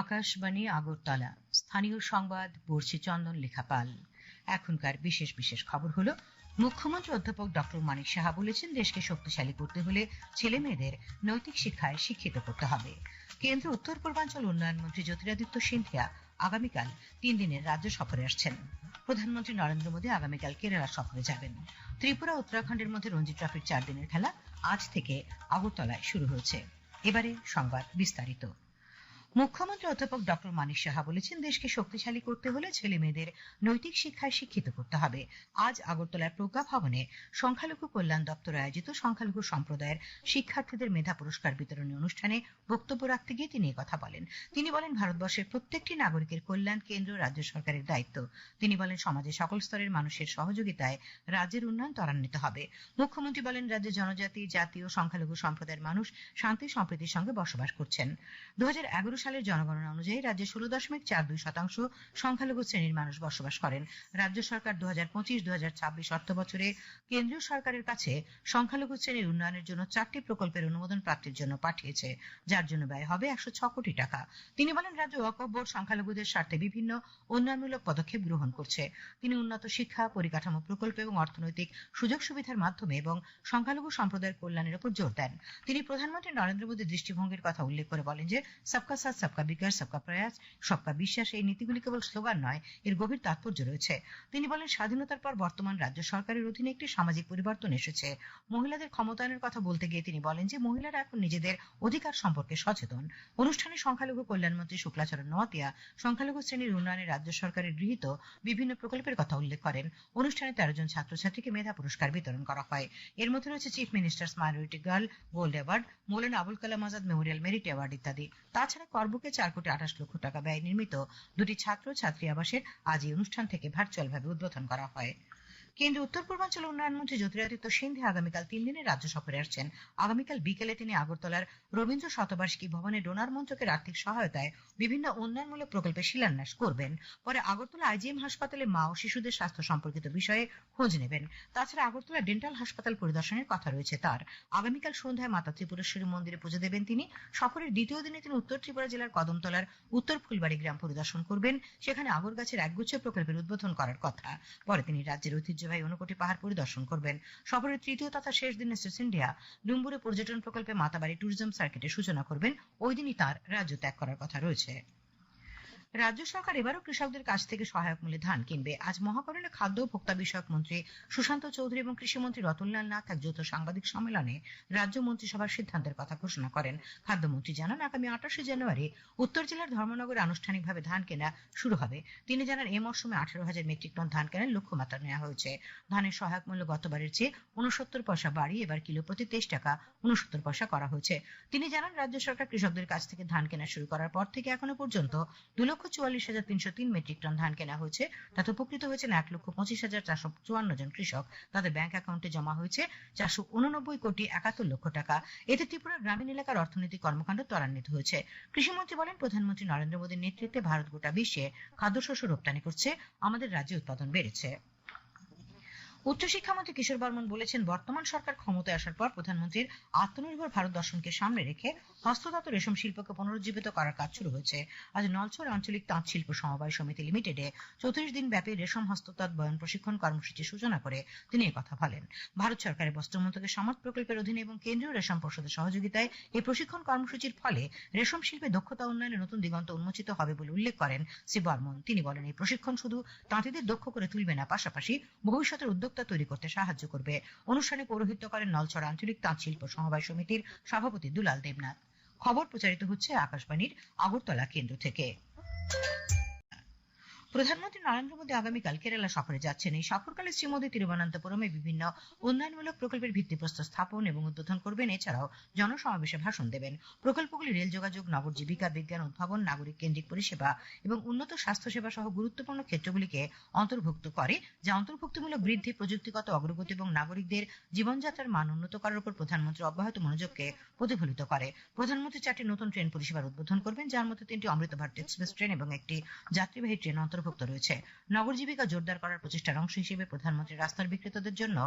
আকাশবাণী আগরতলা স্থানীয় সংবাদ পড়ছে চন্দন লেখা পাল। এখনকার বিশেষ বিশেষ খবর হলো, মুখ্যমন্ত্রী অধ্যাপক ডক্টর মানিক সাহা বলেছেন, দেশকে শক্তিশালী করতে হলে ছেলে মেয়েদের নৈতিক শিক্ষায় শিক্ষিত করতে হবে। কেন্দ্রীয় উত্তর পূর্বাঞ্চল উন্নয়ন মন্ত্রী জ্যোতিরাদিত্য সিন্ধিয়া আগামীকাল 3 দিনের রাজ্য সফরে আসছেন। প্রধানমন্ত্রী নরেন্দ্র মোদী আগামীকাল কেরালা সফরে যাবেন। ত্রিপুরা উত্তরাখণ্ডের মধ্যে রঞ্জি ট্রফির 4 দিনের খেলা আজ থেকে আগরতলায় শুরু হয়েছে। এবারে সংবাদ বিস্তারিত। মুখ্যমন্ত্রী অধ্যাপক ডক্টর মানিক সাহা বলেছেন, দেশকে শক্তিশালী করতে হলে ছেলে মেয়েদের নৈতিক শিক্ষায় শিক্ষিত করতে হবে। আজ আগরতলার প্রজ্ঞা ভবনে সংখ্যালঘু কল্যাণ দপ্তর আয়োজিত সংখ্যালঘু সম্প্রদায়ের শিক্ষার্থীদের মেধা পুরস্কার বিতরণী অনুষ্ঠানে বক্তব্য রাখতে গিয়ে তিনি কথা বলেন। তিনি বলেন, ভারতবর্ষের প্রত্যেকটি নাগরিকের কল্যাণ কেন্দ্র রাজ্য সরকারের দায়িত্ব। তিনি বলেন, সমাজের সকল স্তরের মানুষের সহযোগিতায় রাজ্যের উন্নয়ন ত্বরান্বিত হবে। মুখ্যমন্ত্রী বলেন, রাজ্যে জনজাতি, জাতি ও সংখ্যালঘু সম্প্রদায়ের মানুষ শান্তি সম্প্রীতির সঙ্গে বসবাস করছেন। 2011 সালের জনগণনা অনুযায়ী রাজ্যে 16.42% সংখ্যালঘু শ্রেণীর মানুষ বসবাস করেন। রাজ্য সরকার 2025-2026 অর্থ বছরে কেন্দ্রীয় সরকারের কাছে সংখ্যালঘু শ্রেণীর উন্নয়নের জন্য 4টি প্রকল্পের অনুমোদন প্রাপ্তির জন্য পাঠিয়েছে, যার জন্য ব্যয় হবে 106 কোটি টাকা। তিনি বলেন, রাজ্য ওয়াকফ বোর্ড সংখ্যালঘুদের স্বার্থে বিভিন্ন উন্নয়নমূলক পদক্ষেপ গ্রহণ করছে। তিনি উন্নত শিক্ষা, পরিকাঠামো প্রকল্প এবং অর্থনৈতিক সুযোগ সুবিধার মাধ্যমে এবং সংখ্যালঘু সম্প্রদায়ের কল্যাণের উপর জোর দেন। তিনি প্রধানমন্ত্রী নরেন্দ্র মোদীর দৃষ্টিভঙ্গির কথা উল্লেখ করে বলেন যে, সবকা সাথ সবকা বিকাশ সবকা প্রয়াস সবকা বিশ্বাস এই নীতিগুলি কেবল স্লোগান নয়, এর গভীর তাৎপর্য রয়েছে। তিনি বলেন, স্বাধীনতার পর বর্তমান রাজ্য সরকারের অধীনে একটি সামাজিক পরিবর্তন এসেছে। মহিলাদের ক্ষমতায়নের কথা বলতে গিয়ে তিনি বলেন যে, মহিলারা এখন নিজেদের অধিকার সম্পর্কে সচেতন। অনুষ্ঠানে সংখ্যালঘু কল্যাণমন্ত্রী শুক্লাচরণ নোয়াতিয়া সংখ্যালঘু শ্রেণীর উন্নয়নে রাজ্য সরকারের গৃহীত বিভিন্ন প্রকল্পের কথা উল্লেখ করেন। অনুষ্ঠানে 13 জন ছাত্রছাত্রীকে মেধা পুরস্কার বিতরণ করা হয়। এর মধ্যে রয়েছে chief ministers minority girl gold award, Maulana Abul Kalam Azad memorial merit award ইত্যাদি। তাছাড়া করবুকে 4.28 লক্ষ টাকা ব্যয় নির্মিত 2টি ছাত্র ছাত্রী আবাসের আজ এই অনুষ্ঠান থেকে ভার্চুয়াল ভাবে উদ্বোধন করা হয়। কেন্দ্রীয় উত্তর পূর্বাঞ্চল উন্নয়ন মন্ত্রী জ্যোতিরাদিত্য সিন্ধিয়া আগামীকাল 3 দিনের রাজ্য সফরে আসছেন। আগামীকাল বিকেলে তিনি আগরতলার রবীন্দ্র শতবার্ষিকী ভবনে ডোনার মঞ্চকের আর্থিক সহায়তায় বিভিন্ন উন্নয়নমূলক প্রকল্পের শিলান্যাস করবেন। পরে আগরতলা আইজিএম হাসপাতালে মা ও শিশুদের স্বাস্থ্য সম্পর্কিত বিষয়ে খোঁজ নেবেন। তাছাড়া আগরতলা ডেন্টাল হাসপাতাল পরিদর্শনের কথা রয়েছে তার। আগামীকাল সন্ধ্যায় মাতা ত্রিপুরেশ্বরী মন্দিরে পুজো দেবেন তিনি। সফরের দ্বিতীয় দিনে তিনি উত্তর ত্রিপুরা জেলার কদমতলার উত্তর ফুলবাড়ি গ্রাম পরিদর্শন করবেন। সেখানে আগরগাছের একগুচ্ছ প্রকল্পের উদ্বোধন করার কথা। পরে তিনি রাজ্যের ঐতিহ্যবাহী ঊনকোটি পাহাড় পরিদর্শন করবেন। সফরের তৃতীয় তথা শেষ দিনে শ্রী সিন্ধিয়া ডুম্বুরে পর্যটন প্রকল্পে মাতাবাড়ি ট্যুরিজম সার্কিটের সূচনা করবেন। ওই দিনই তার রাজ্য ত্যাগ করার কথা রয়েছে। রাজ্য সরকার এবারও কৃষকদের কাছ থেকে সহায়ক মূল্যে ধান কিনবে। আজ মহাকরণে খাদ্য ও ভোক্তা বিষয়ক মন্ত্রী সুশান্ত চৌধুরী এবং কৃষিমন্ত্রী রতনলাল নাথ এক যৌথ সাংবাদিক সম্মেলনে রাজ্য মন্ত্রিসভার সিদ্ধান্তের কথা ঘোষণা করেন। খাদ্যমন্ত্রী জানান, আগামী 28শে জানুয়ারি উত্তর জেলার ধর্মনগরে আনুষ্ঠানিকভাবে ধান কেনা শুরু হবে। তিনি জানান, এই মরশুমে 18,000 মেট্রিক টন ধান কেনার লক্ষ্যমাত্রা নেওয়া হয়েছে। ধানের সহায়ক মূল্য গতবারের চেয়ে 69 পয়সা বাড়িয়ে এবার কিলো প্রতি 23 টাকা 69 পয়সা করা হয়েছে। তিনি জানান, রাজ্য সরকার কৃষকদের কাছ থেকে ধান কেনা শুরু করার পর থেকে এখনো পর্যন্ত 2,44,303 মেট্রিক টন ধান কেনা হয়েছে। তাতে উপকৃত হয়েছেন 1,25,454 জন কৃষক। তাদের ব্যাংক অ্যাকাউন্টে জমা হয়েছে 489,71,00,000 টাকা। এতে ত্রিপুরা গ্রামীণ এলাকার অর্থনৈতিক কর্মকাণ্ড ত্বরান্বিত হয়েছে। কৃষিমন্ত্রী বলেন, প্রধানমন্ত্রী নরেন্দ্র মোদীর নেতৃত্বে ভারত গোটা বিশ্বে খাদ্যশস্য রপ্তানি করছে, আমাদের রাজ্যে উৎপাদন বেড়েছে। উচ্চশিক্ষামন্ত্রী কিশোর বর্মন বলেছেন, বর্তমান সরকার ক্ষমতায় আসার পর প্রধানমন্ত্রীর আত্মনির্ভর ভারত দর্শনকে সামনে রেখে হস্ততাঁত রেশম শিল্পকে পুনরুজ্জীবিত করার কাজ শুরু হয়েছে। আজ নলছড় আঞ্চলিক তাঁত শিল্প সমবায় সমিতি লিমিটেডে 34 দিন ব্যাপী রেশম হস্ততাঁত বয়ন প্রশিক্ষণ কর্মসূচির সূচনা করে তিনি কথা বলেন। ভারত সরকারের বস্ত্র মন্ত্রকের সমাজ প্রকল্পের অধীনে এবং কেন্দ্রীয় রেশম পর্ষদের সহযোগিতায় এই প্রশিক্ষণ কর্মসূচির ফলে রেশম শিল্পে দক্ষতা উন্নয়নে নতুন দিগন্ত উন্মোচিত হবে বলে উল্লেখ করেন শ্রী বর্মন। তিনি বলেন, এই প্রশিক্ষণ শুধু তাঁতিদের দক্ষ করে তুলবে না, পাশাপাশি ভবিষ্যতের উদ্যোক্তা তৈরি করতে সাহায্য করবে। অনুষ্ঠানে পৌরোহিত্য করেন নলছড় আঞ্চলিক তাঁত শিল্প সমবায় সমিতির সভাপতি দুলাল দেবনাথ। খবর প্রচারিত হচ্ছে আকাশবাণীর আগরতলা কেন্দ্র থেকে। প্রধানমন্ত্রী নরেন্দ্র মোদী আগামীকাল কেরালা সফরে যাচ্ছেন। এই সফরকালে শ্রী মোদী তিরুবনন্তপুরমে বিভিন্ন উন্নয়নমূলক প্রকল্পের ভিত্তিপ্রস্তর স্থাপন এবং উদ্বোধন করবেন। এছাড়াও জনসমাবেশে ভাষণ দেবেন। প্রকল্পগুলি রেল যোগাযোগ, নগর জীবিকা, বিজ্ঞান উদ্ভাবন, নাগরিক কেন্দ্রিক পরিষেবা এবং উন্নত স্বাস্থ্যসেবা সহ গুরুত্বপূর্ণ ক্ষেত্রগুলিকে অন্তর্ভুক্ত করে, যা অন্তর্ভুক্তিমূলক বৃদ্ধি, প্রযুক্তিগত অগ্রগতি এবং নাগরিকদের জীবনযাত্রার মান উন্নত করার উপর প্রধানমন্ত্রীর অব্যাহত মনোযোগকে প্রতিফলিত করে। প্রধানমন্ত্রী 4টি নতুন ট্রেন পরিষেবার উদ্বোধন করবেন, যার মধ্যে 3টি অমৃত ভারত এক্সপ্রেস ট্রেন এবং একটি যাত্রীবাহী ট্রেন অন্তর্ভুক্ত অন্তর্ভুক্ত রয়েছে। নগর জীবিকা জোরদার করার প্রচেষ্টার অংশ হিসেবে প্রধানমন্ত্রী রাস্তার বিক্রেতাদের জন্য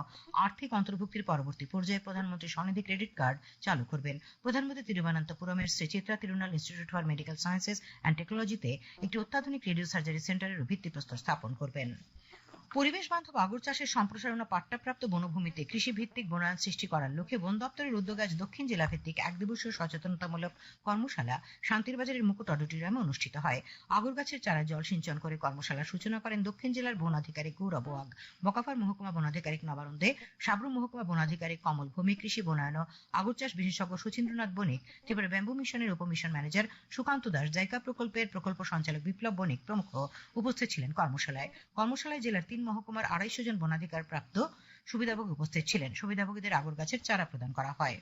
আর্থিক অন্তর্ভুক্তির পরবর্তী পর্যায়ে প্রধানমন্ত্রী স্বনিধি ক্রেডিট কার্ড চালু করবেন। প্রধানমন্ত্রী তিরুবনন্তপুরমের Shri Chitra Tirunal institute for medical sciences and টেকনোলজিতে একটি অত্যাধুনিক রেডিও সার্জারি সেন্টারের ভিত্তিপ্রস্তর স্থাপন করবেন। পরিবেশ বান্ধব আগর চাষের সম্প্রসারণ ও পাট্টাপ্রাপ্ত বনভূমিতে কৃষি ভিত্তিক বনায়ন সৃষ্টি করার লক্ষ্যে বন দপ্তরের উদ্যোগে আজ দক্ষিণ জেলা ভিত্তিক এক দিবসীয় সচেতনতামূলক কর্মশালা শান্তিরবাজারের মুকুট অডিটোরিয়ামে অনুষ্ঠিত হয়। আগর গাছের চারায় জল সিঞ্চন করে কর্মশালার সূচনা করেন দক্ষিণ জেলার বন আধিকারিক গৌরব ওয়াগ, বকাফার মহকুমা বনাধিকারিক নবারুণ দে, সাবরুম মহকুমা বনাধিকারিক কমল ভূমি, কৃষি বনায়ন ও আগর চাষ বিশেষজ্ঞ সুচীন্দ্রনাথ বণিক, ত্রিপুরা ব্যাম্বু মিশনের উপমিশন ম্যানেজার সুকান্ত দাস, জাইকা প্রকল্পের প্রকল্প সঞ্চালক বিপ্লব বণিক প্রমুখ উপস্থিত ছিলেন। কর্মশালায় জেলার 3 মহকুমার 250 জন বনাধিকার প্রাপ্ত সুবিধাভোগী উপস্থিত ছিলেন। সুবিধাভোগীদের আগর গাছের চারা প্রদান করা হয়।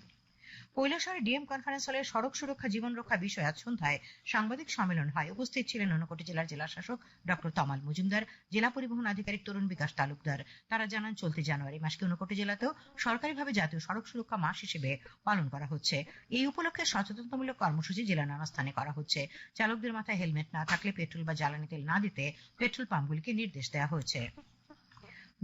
কৈলাসহরে ডিএম কনফারেন্স হলে সড়ক সুরক্ষা জীবন রক্ষা বিষয়ে আজ সন্ধ্যায় সাংবাদিক সম্মেলন হয়। উপস্থিত ছিলেন ঊনকোটি জেলার জেলা শাসক ডক্টর তমাল মজুমদার, জেলা পরিবহন আধিকারিক তরুণ বিকাশ তালুকদার। তারা জানান, চলতি জানুয়ারি মাসকে ঊনকোটি জেলাতেও সরকারিভাবে জাতীয় সড়ক সুরক্ষা মাস হিসেবে পালন করা হচ্ছে। এই উপলক্ষে সচেতনতামূলক কর্মসূচি জেলা নানা স্থানে করা হচ্ছে। চালকদের মাথায় হেলমেট না থাকলে পেট্রোল বা জ্বালানি তেল না দিতে পেট্রোল পাম্পগুলিকে নির্দেশ দেওয়া হয়েছে।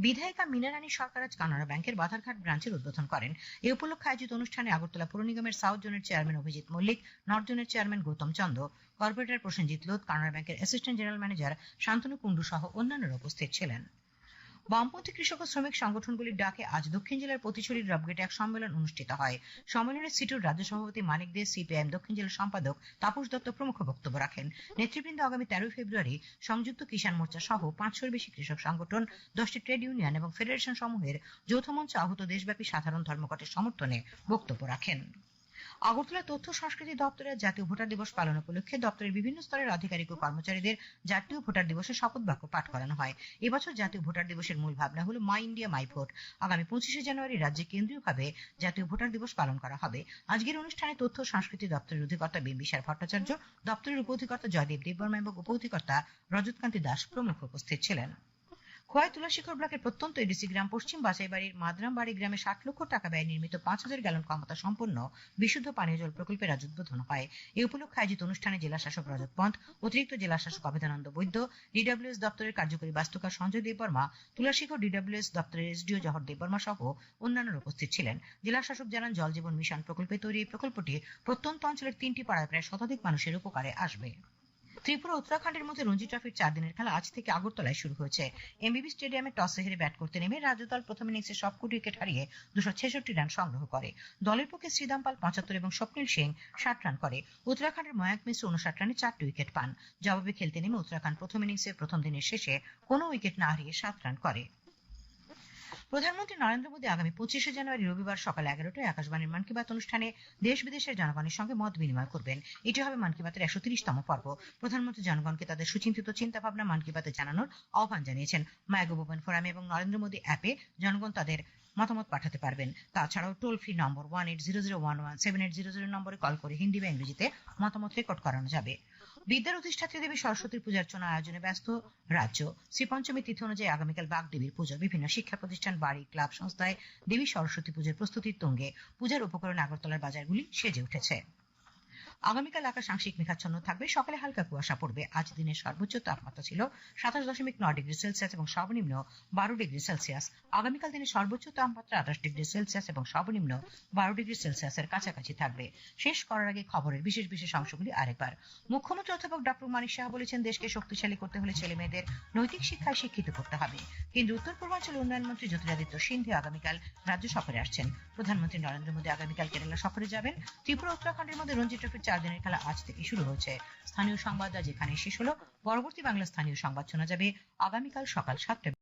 বিধায়িকা মীনা রানী সরকার আজ কানাড়া ব্যাংকের বাধারঘাট ব্রাঞ্চের উদ্বোধন করেন। এই উপলক্ষে আয়োজিত অনুষ্ঠানে আগরতলা পুর নিগমের সাউথ জোনের চেয়ারম্যান অভিজিৎ মল্লিক, নর্থ জোনের চেয়ারম্যান গৌতম চন্দ, কর্পোরেটর প্রসেনজিৎ লোধ, কানাড়া ব্যাংকের assistant general manager Shantanu Kundu সহ অন্যান্যরা উপস্থিত ছিলেন। বামপন্থী কৃষক ও শ্রমিক সংগঠনগুলির ডাকে আজ দক্ষিণ জেলার পতিছড়ির রবগেটে এক সম্মেলন অনুষ্ঠিত হয়। সম্মেলনে সিটুর রাজ্য সভাপতি মানিক দে, সিপিআইএম দক্ষিণ জেলা সম্পাদক তাপস দত্ত প্রমুখ বক্তব্য রাখেন। নেতৃবৃন্দ আগামী 13 ফেব্রুয়ারি সংযুক্ত কিষাণ মোর্চা সহ 500-এর বেশি কৃষক সংগঠন, 10টি ট্রেড ইউনিয়ন এবং ফেডারেশন সমূহের যৌথ মঞ্চ আহত দেশব্যাপী সাধারণ ধর্মঘটের সমর্থনে বক্তব্য রাখেন। আগরতলা তথ্য সংস্কৃতি দপ্তরের জাতীয় ভোটার দিবস পালন উপলক্ষে দপ্তরের বিভিন্ন স্তরের আধিকারিক ও কর্মচারীদের জাতীয় ভোটার দিবসের শপথ বাক্য পাঠ করানো হয়। এবছর জাতীয় ভোটার দিবসের মূল ভাবনা হল মাই ইন্ডিয়া মাই ভোট। আগামী 25শে জানুয়ারি রাজ্যে কেন্দ্রীয়ভাবে জাতীয় ভোটার দিবস পালন করা হবে। আজকের অনুষ্ঠানে তথ্য সংস্কৃতি দপ্তরের অধিকর্তা বিম্বিসার ভট্টাচার্য, দপ্তরের উপ অধিকর্তা জয়দেব দেববর্মা এবং উপ অধিকর্তা রজতকান্তি দাস প্রমুখ উপস্থিত ছিলেন। খোয়াই তুলাশিখর ব্লকের প্রত্যন্ত এডিসি গ্রাম পশ্চিম বাসাইবাড়ির মাদরামবাড়ি গ্রামে 60 লক্ষ টাকা ব্যয়ে নির্মিত 5000 গ্যালন ক্ষমতা সম্পন্ন বিশুদ্ধ পানীয় জল প্রকল্পের আজ উদ্বোধন হয়। এই উপলক্ষে আয়োজিত অনুষ্ঠানে জেলা শাসক রজত পন্থ, অতিরিক্ত জেলা শাসক অভেদানন্দ বৈদ্য, ডিডব্লিউএস দপ্তরের কার্যকরী বাস্তুকার সঞ্জয় দেববর্মা, তুলাশিখর ডিডব্লিউএস দপ্তরের এসডিও জহর দেববর্মা সহ অন্যান্যরা উপস্থিত ছিলেন। জেলা শাসক জানান, জল জীবন মিশন প্রকল্পে তৈরি এই প্রকল্পটি প্রত্যন্ত অঞ্চলের 3টি পাড়ায় প্রায় শতাধিক মানুষের উপকারে আসবে। ত্রিপুরা উত্তরাখণ্ডের মধ্যে রঞ্জি ট্রফির 4 দিনের খেলা আজ থেকে আগরতলায় শুরু হয়েছে। এমবিবি স্টেডিয়ামে টসে হেরে ব্যাট করতে নেমে রাজ্য দল প্রথম ইনিংসে সবকটি উইকেট হারিয়ে 266 রান সংগ্রহ করে। দলের পক্ষে শ্রীদাম পাল 75 এবং স্বপ্নিল সিং 60 রান করে। উত্তরাখণ্ডের ময়াঙ্ক মিশ্র 59 রানে 4টি উইকেট পান। জবাবে খেলতে নেমে উত্তরাখণ্ড প্রথম ইনিংসে প্রথম দিনের শেষে কোনো উইকেট না হারিয়ে 7 রান করে। প্রধানমন্ত্রী নরেন্দ্র মোদী আগামী 25শে জানুয়ারি রবিবার সকাল 11টায় আকাশবাণীর মন কি বাত অনুষ্ঠানে দেশ বিদেশের জনগণের সঙ্গে মত বিনিময় করবেন। এটি হবে মন কি বাতের 130তম পর্ব। প্রধানমন্ত্রী জনগণকে তাদের সুচিন্তিত চিন্তাভাবনা মন কি বাতে জানানোর আহ্বান জানিয়েছেন। মাইগভ ওপেন ফোরামে এবং নরেন্দ্র মোদী অ্যাপে জনগণ তাদের মতামত পাঠাতে পারবেন। তাছাড়াও টোল ফ্রি নম্বর 1800117800 নম্বরে কল করে হিন্দি বা ইংরেজিতে মতামত রেকর্ড করানো যাবে। বিদ্যার অধিষ্ঠাত্রী দেবী সরস্বতীর পূজার্চনা আয়োজনে ব্যস্ত রাজ্য। শ্রীপঞ্চমী তিথি অনুযায়ী আগামীকাল বাগদেবীর পুজো। বিভিন্ন শিক্ষা প্রতিষ্ঠান, বাড়ি, ক্লাব সংস্থায় দেবী সরস্বতী পুজোর প্রস্তুতির তুঙ্গে। পূজার উপকরণ আগরতলার বাজারগুলি সেজে উঠেছে। আগামীকাল আকাশ আংশিক মেঘাচ্ছন্ন থাকবে। সকালে হালকা কুয়াশা পড়বে। আজ দিনের সর্বোচ্চ তাপমাত্রা ছিল 27.9 ডিগ্রি সেলসিয়াস এবং সর্বনিম্ন 12 ডিগ্রি সেলসিয়াস। আগামীকাল দিনের সর্বোচ্চ তাপমাত্রা 28 ডিগ্রি সেলসিয়াস এবং সর্বনিম্ন 12 ডিগ্রি সেলসিয়াসের কাছাকাছি থাকবে। শেষ করার আগে খবরের বিশেষ বিশেষ অংশগুলি আরেকবার। মুখ্যমন্ত্রী অধ্যাপক ডক্টর মানিক সাহা বলেছেন, দেশকে শক্তিশালী করতে হলে ছেলে মেয়েদের নৈতিক শিক্ষায় শিক্ষিত করতে হবে। কেন্দ্রীয় উত্তর পূর্বাঞ্চল উন্নয়ন মন্ত্রী জ্যোতিরাদিত্য সিন্ধিয়া আগামীকাল রাজ্য সফরে আসছেন। প্রধানমন্ত্রী নরেন্দ্র মোদী আগামীকাল কেরালা সফরে যাবেন। ত্রিপুরা উত্তরাখণ্ডের মধ্যে রঞ্জি ট্রফির 4 দিনের খেলা আজ থেকে শুরু হয়েছে। স্থানীয় সংবাদ আজ এখানে শেষ হলো। পরবর্তী বাংলা স্থানীয় সংবাদ শোনা যাবে আগামীকাল সকাল 7টায়।